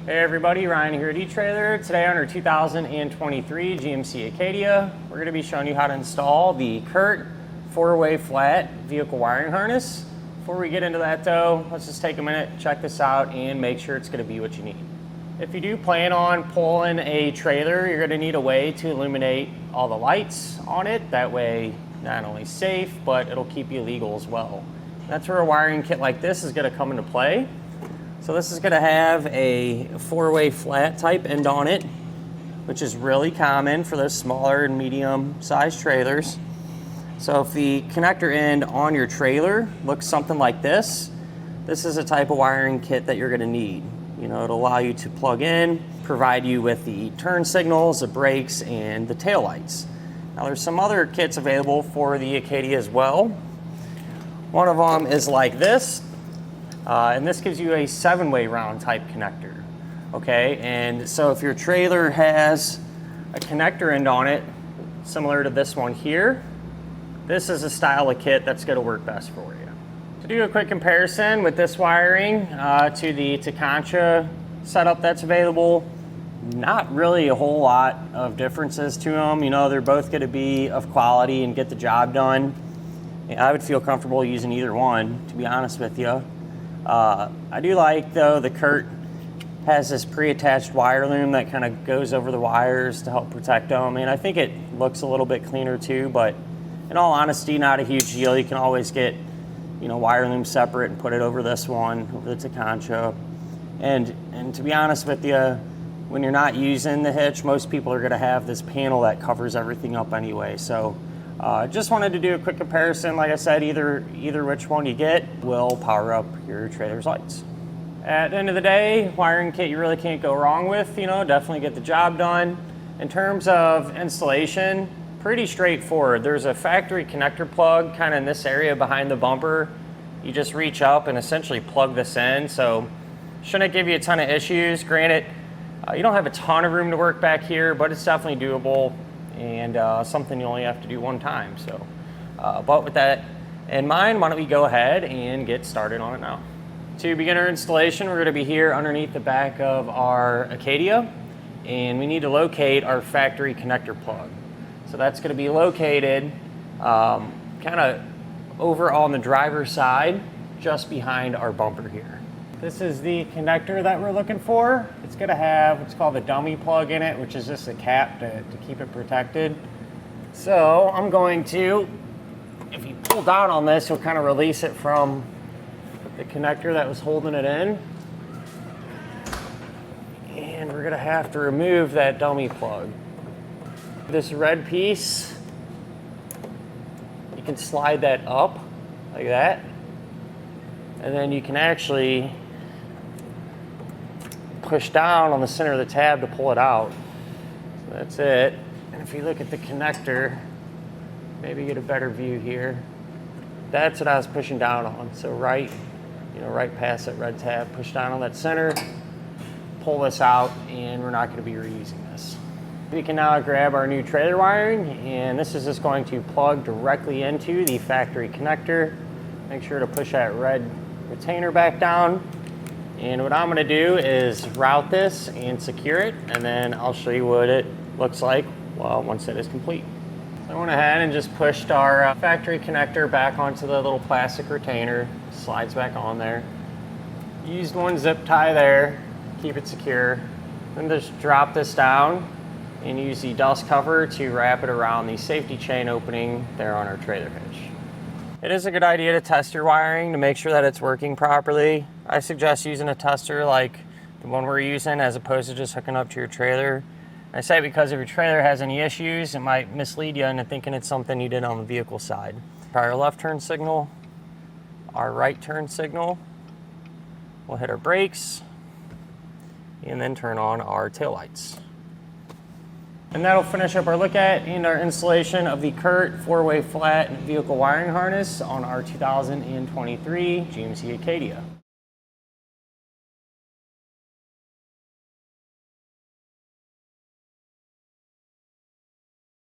Hey everybody, Ryan here at eTrailer. Today on our 2023 GMC Acadia, we're going to be showing you how to install the Curt 4-way flat vehicle wiring harness. Before we get into that though, let's just take a minute, check this out, and make sure it's going to be what you need. If you do plan on pulling a trailer, you're going to need a way to illuminate all the lights on it. That way, not only safe, but it'll keep you legal as well. That's where a wiring kit like this is going to come into play. So this is going to have a 4-way flat type end on it, which is really common for those smaller and medium sized trailers. So if the connector end on your trailer looks something like this is a type of wiring kit that you're going to need. You know, it'll allow you to plug in, provide you with the turn signals, the brakes, and the tail lights. Now there's some other kits available for the Acadia as well. One of them is like this. And this gives you a 7-way round type connector, okay? And so if your trailer has a connector end on it, similar to this one here, this is a style of kit that's gonna work best for you. To do a quick comparison with this wiring to the Takancha setup that's available, not really a whole lot of differences to them. You know, they're both gonna be of quality and get the job done. And I would feel comfortable using either one, to be honest with you. I do like, though, the Curt has this pre-attached wire loom that kind of goes over the wires to help protect them. And I think it looks a little bit cleaner too, but in all honesty, not a huge deal. You can always get, you know, wire loom separate and put it over this one, over the Takancha. And to be honest with you, when you're not using the hitch, most people are going to have this panel that covers everything up anyway. So just wanted to do a quick comparison. Like I said, either which one you get will power up your trailer's lights. At the end of the day, wiring kit you really can't go wrong with. You know, definitely get the job done. In terms of installation, pretty straightforward. There's a factory connector plug kind of in this area behind the bumper. You just reach up and essentially plug this in. So shouldn't give you a ton of issues. Granted, you don't have a ton of room to work back here, but it's definitely doable. And something you only have to do one time. So, but with that in mind, why don't we go ahead and get started on it now. To begin our installation, we're going to be here underneath the back of our Acadia, and we need to locate our factory connector plug. So that's going to be located kind of over on the driver's side, just behind our bumper here. This is the connector that we're looking for. It's going to have what's called a dummy plug in it, which is just a cap to keep it protected. So I'm going to, if you pull down on this, you'll kind of release it from the connector that was holding it in. And we're going to have to remove that dummy plug. This red piece, you can slide that up like that. And then you can actually push down on the center of the tab to pull it out. So that's it. And if you look at the connector, maybe get a better view here. That's what I was pushing down on. So right past that red tab, push down on that center, pull this out, and we're not going to be reusing this. We can now grab our new trailer wiring, and this is just going to plug directly into the factory connector. Make sure to push that red retainer back down. And what I'm going to do is route this and secure it, and then I'll show you what it looks like once it is complete. So I went ahead and just pushed our factory connector back onto the little plastic retainer. Slides back on there. Used one zip tie there, keep it secure. Then just drop this down and use the dust cover to wrap it around the safety chain opening there on our trailer hitch. It is a good idea to test your wiring to make sure that it's working properly. I suggest using a tester like the one we're using as opposed to just hooking up to your trailer. I say because if your trailer has any issues, it might mislead you into thinking it's something you did on the vehicle side. Our left turn signal, our right turn signal. We'll hit our brakes and then turn on our taillights. And that'll finish up our look at and our installation of the Curt 4-way flat vehicle wiring harness on our 2023 GMC Acadia.